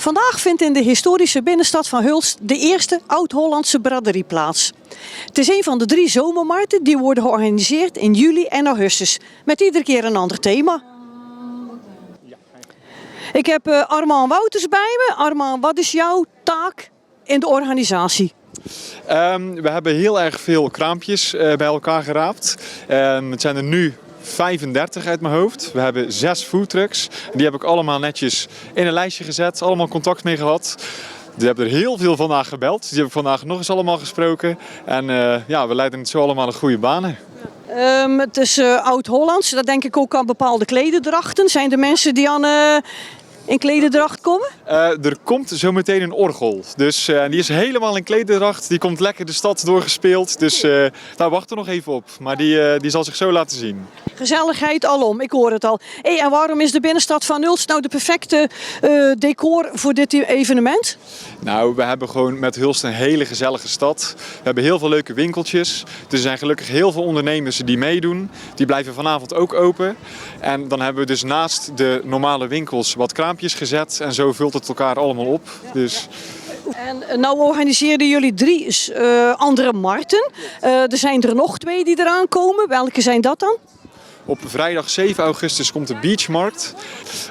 Vandaag vindt in de historische binnenstad van Hulst de eerste Oud-Hollandse braderie plaats. Het is een van de 3 zomermarkten die worden georganiseerd in juli en augustus. Met iedere keer een ander thema. Ik heb Armand Wouters bij me. Armand, wat is jouw taak in de organisatie? We hebben heel erg veel kraampjes bij elkaar geraapt. Het zijn er nu 35 uit mijn hoofd. We hebben 6 foodtrucks. Die heb ik allemaal netjes in een lijstje gezet. Allemaal contact mee gehad. We hebben er heel veel vandaag gebeld. Die heb ik vandaag nog eens allemaal gesproken. En we leiden het zo allemaal in goede banen. Het is Oud-Hollands. Dat denk ik ook aan bepaalde klederdrachten. Zijn er mensen die aan in klederdracht komen? Er komt zometeen een orgel. Dus die is helemaal in klederdracht. Die komt lekker de stad doorgespeeld. Dus daar wachten we nog even op. Maar die zal zich zo laten zien. Gezelligheid alom, ik hoor het al. Hey, en waarom is de binnenstad van Hulst nou de perfecte decor voor dit evenement? Nou, we hebben gewoon met Hulst een hele gezellige stad. We hebben heel veel leuke winkeltjes. Er zijn gelukkig heel veel ondernemers die meedoen. Die blijven vanavond ook open. En dan hebben we dus naast de normale winkels wat kraampjes gezet. En zo vult het elkaar allemaal op. Dus... En nou organiseren jullie 3 andere markten. Er zijn er nog 2 die eraan komen. Welke zijn dat dan? Op vrijdag 7 augustus komt de Beachmarkt.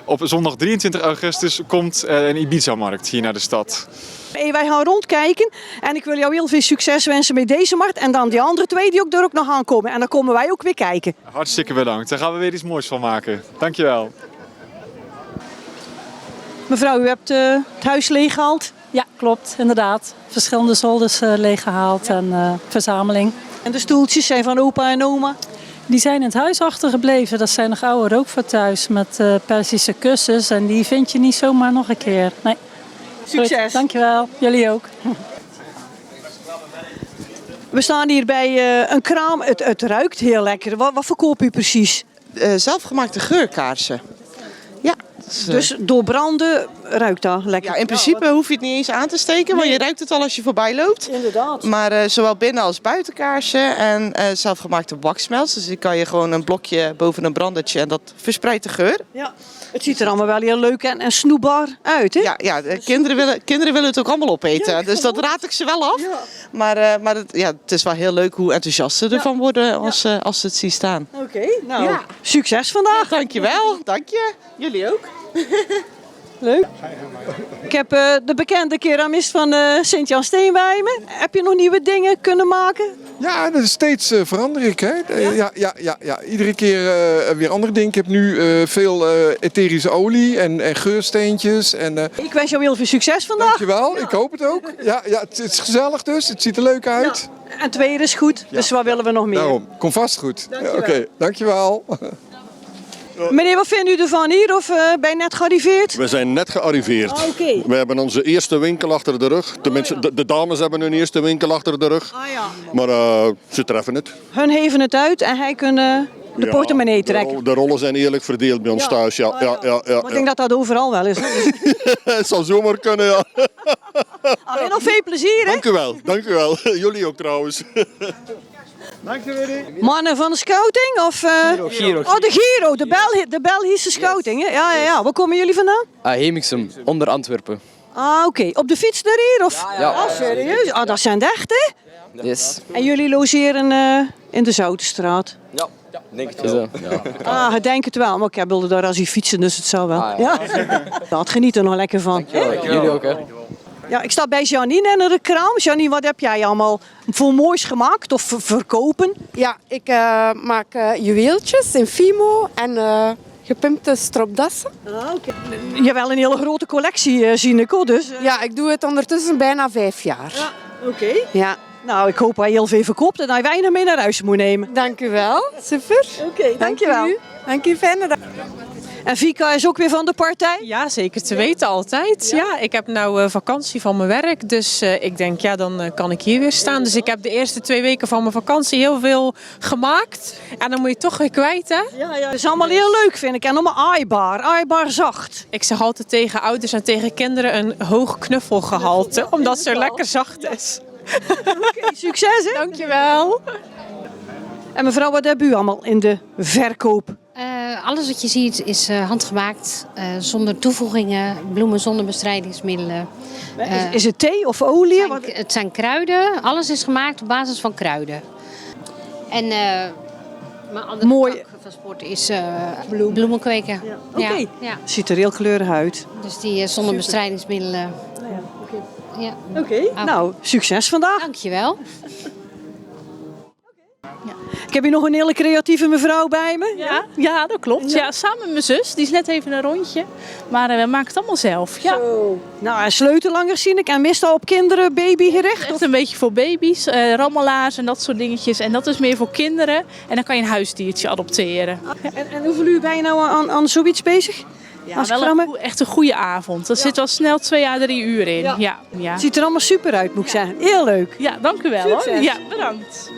Op zondag 23 augustus komt een Ibiza-markt hier naar de stad. Hey, wij gaan rondkijken en ik wil jou heel veel succes wensen met deze markt. En dan die andere 2 die ook er ook nog aankomen. En dan komen wij ook weer kijken. Hartstikke bedankt. Daar gaan we weer iets moois van maken. Dankjewel. Mevrouw, u hebt het huis leeggehaald? Ja, klopt, inderdaad. Verschillende zolders leeggehaald en verzameling. En de stoeltjes zijn van opa en oma? Die zijn in het huis achtergebleven. Dat zijn nog oude rookfortuins met Persische kussens. En die vind je niet zomaar nog een keer. Nee. Succes. Goed, dankjewel. Jullie ook. We staan hier bij een kraam. Het ruikt heel lekker. Wat verkoop u precies? Zelfgemaakte geurkaarsen. Ja. Dus door branden ruikt dat lekker? Ja, in principe hoef je het niet eens aan te steken, want je ruikt het al als je voorbij loopt. Inderdaad. Maar zowel binnen- als buitenkaarsen en zelfgemaakte baksmelts. Dus die kan je gewoon een blokje boven een brandertje en dat verspreidt de geur. Ja. Het ziet er allemaal wel heel leuk en snoepbaar uit, hè? Ja, de kinderen willen het ook allemaal opeten. Ja, dus dat raad ik ze wel af. Ja. Maar het is wel heel leuk hoe enthousiast ze ervan worden als ze het zien staan. Oké, nou, succes vandaag. Dankjewel, dank je. Jullie ook. Leuk. Ik heb de bekende keramist van Sint-Jan Steen bij me. Heb je nog nieuwe dingen kunnen maken? Ja, dat is steeds verander ik. Hè? Ja. Iedere keer weer andere dingen. Ik heb nu veel etherische olie en geursteentjes. Ik wens jou heel veel succes vandaag. Dankjewel, ik hoop het ook. Ja, het is gezellig dus. Het ziet er leuk uit. Ja. En het weer is goed, dus wat willen we nog meer? Daarom, kom vast goed. Oké, dankjewel. Meneer, wat vindt u ervan hier? Of ben je net gearriveerd? We zijn net gearriveerd. Okay. We hebben onze eerste winkel achter de rug. Tenminste, de dames hebben hun eerste winkel achter de rug. Ja. Maar ze treffen het. Hun heven het uit en hij kan de portemonnee trekken. De rollen zijn eerlijk verdeeld bij ons thuis. Ja. Maar ik denk dat dat overal wel is. Het zal zomaar kunnen, ja. Alleen nog veel plezier, hè? Dank u wel. Jullie ook trouwens. Mannen van de scouting? Of, Giro. Oh, de Giro, de Belgische scouting. Hè? Ja. Waar komen jullie vandaan? Hemiksum, onder Antwerpen. Oké. Op de fiets naar hier? Of? Ja. Oh, serieus? Dat zijn de echte? Yes. En jullie logeren in de Zoutenstraat? Ja, denk het wel. Ja. Ik denk het wel, maar ik wilde daar als je fietsen, dus het zou wel. Ja. Dat geniet er nog lekker van. Jullie ook, hè? Ja, ik sta bij Janine in de kraam. Janine, wat heb jij allemaal voor moois gemaakt of verkopen? Ja, ik maak juweeltjes in Fimo en gepimpte stropdassen. Okay. Je hebt wel een hele grote collectie, zie ik ook. Dus, Ja, ik doe het ondertussen bijna 5 jaar. Ja, oké. Ja. Nou, ik hoop dat je heel veel verkoopt en dat je weinig mee naar huis moet nemen. Dank u wel. Super. Oké, dankjewel. Dank u, fijne dag. En Vika is ook weer van de partij? Ja, zeker te weten altijd. Ja, ik heb nou vakantie van mijn werk, dus ik denk dan kan ik hier weer staan. Dus ik heb de eerste 2 weken van mijn vakantie heel veel gemaakt. En dan moet je toch weer kwijt, hè? Ja. Het is allemaal heel leuk, vind ik. En allemaal aaibaar zacht. Ik zeg altijd tegen ouders en tegen kinderen een hoog knuffelgehalte, omdat het zo lekker zacht is. Oké, succes, hè? Dankjewel. En mevrouw, wat hebben u allemaal in de verkoop? Alles wat je ziet is handgemaakt, zonder toevoegingen, bloemen zonder bestrijdingsmiddelen. Is het thee of olie? Het zijn kruiden, alles is gemaakt op basis van kruiden. En mijn andere Mooi. tak van sport is bloemen kweken. Oké. Ja. Ziet er heel kleurig uit. Dus die zonder bestrijdingsmiddelen. Ja. Oké. Nou, succes vandaag. Dankjewel. Ik heb hier nog een hele creatieve mevrouw bij me. Ja, dat klopt. Ja, samen met mijn zus. Die is net even een rondje. Maar we maken het allemaal zelf. Ja. Nou, en sleutelangers zie ik. En meestal op kinderen, babygericht? Echt een beetje voor baby's, rammelaars en dat soort dingetjes. En dat is meer voor kinderen. En dan kan je een huisdiertje adopteren. En hoeveel uur ben je nou aan zoiets bezig? Ja, wel echt een goede avond. Dat zit wel snel 2 à 3 uur in. Ja. Het ziet er allemaal super uit, moet ik zeggen. Heel leuk. Ja, dank u wel. Hoor. Succes. Ja, bedankt.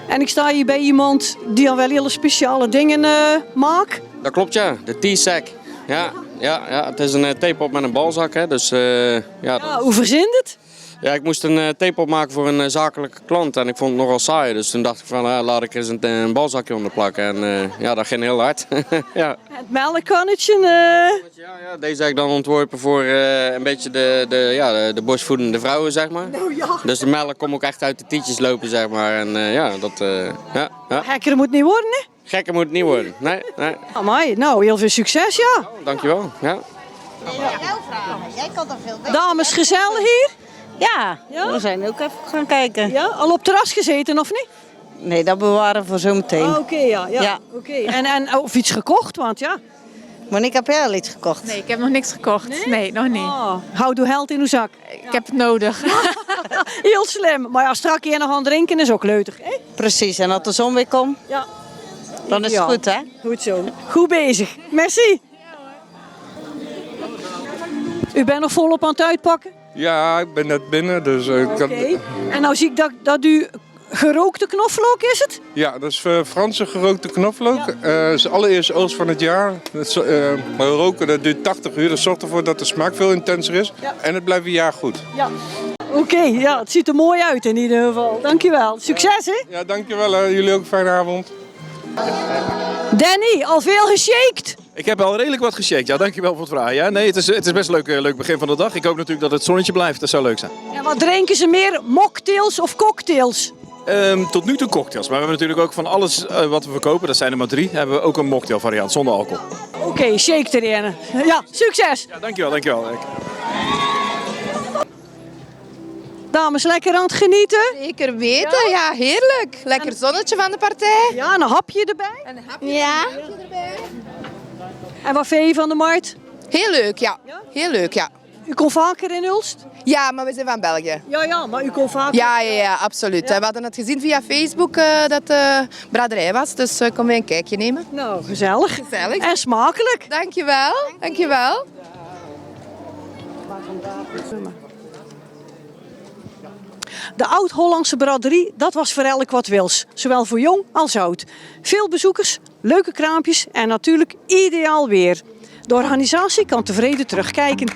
En ik sta hier bij iemand die al wel hele speciale dingen maakt. Dat klopt, ja. De T-sack. Ja, het is een theepot met een balzak. Hè. Dus, Hoe verzint het? Ja, ik moest een theepot maken voor een zakelijke klant en ik vond het nogal saai. Dus toen dacht ik van, laat ik eens een balzakje onder plakken. En dat ging heel hard. Ja. Het melkkannetje. Ja, deze heb ik dan ontworpen voor een beetje de borstvoedende vrouwen, zeg maar. Dus de melk komt ook echt uit de tietjes lopen, zeg maar. En Gekker moet niet worden, hè? Gekker moet het niet worden. Nee. Amai, nou, heel veel succes, ja. Dankjewel. Ja. Jij kan er veel beter. Dames, gezellig hier? Ja, we zijn ook even gaan kijken. Ja, al op terras gezeten, of niet? Nee, dat bewaren voor zometeen. Oké, ja. Oké. En of iets gekocht, want ja. Monique, heb jij al iets gekocht? Nee, ik heb nog niks gekocht. Nee, nog niet. Houd uw geld in uw zak. Ik heb het nodig. Heel slim. Maar ja, straks hier nog aan drinken is ook leutig. Hè? Precies, en als de zon weer komt, dan is het goed, hè? Goed zo. Goed bezig. Merci. U bent nog volop aan het uitpakken? Ja, ik ben net binnen, dus En nou zie ik dat u gerookte knoflook is het? Ja, dat is Franse gerookte knoflook. Dat is de allereerste oogst van het jaar. Maar roken dat duurt 80 uur, dat zorgt ervoor dat de smaak veel intenser is. En het blijft een jaar goed. Ja. Oké, het ziet er mooi uit in ieder geval. Dankjewel. Succes, hè? Ja, dankjewel. Hè. Jullie ook een fijne avond. Danny, al veel geshaked? Ik heb al redelijk wat geshaked. Ja, dankjewel voor het vragen. Ja, nee, het is best een leuk begin van de dag. Ik hoop natuurlijk dat het zonnetje blijft. Dat zou leuk zijn. En wat drinken ze meer? Mocktails of cocktails? Tot nu toe cocktails. Maar we hebben natuurlijk ook van alles wat we verkopen, dat zijn er maar 3, hebben we ook een mocktail variant zonder alcohol. Oké, shake erin. Ja, succes! Ja, dankjewel. Dames, lekker aan het genieten? Zeker weten, ja, heerlijk. Lekker zonnetje van de partij. Ja, een hapje erbij? Een hapje erbij. En wat vind je van de markt? Heel leuk, ja. Heel leuk, ja. U komt vaker in Ulst? Ja, maar we zijn van België. Ja, maar u komt vaker? Ja, absoluut. We hadden het gezien via Facebook dat de braderij was, dus kom wij een kijkje nemen. Nou, gezellig. Gezellig. En smakelijk. Dankjewel. De Oud-Hollandse braderie, dat was voor elk wat wils. Zowel voor jong als oud. Veel bezoekers, leuke kraampjes en natuurlijk ideaal weer. De organisatie kan tevreden terugkijken.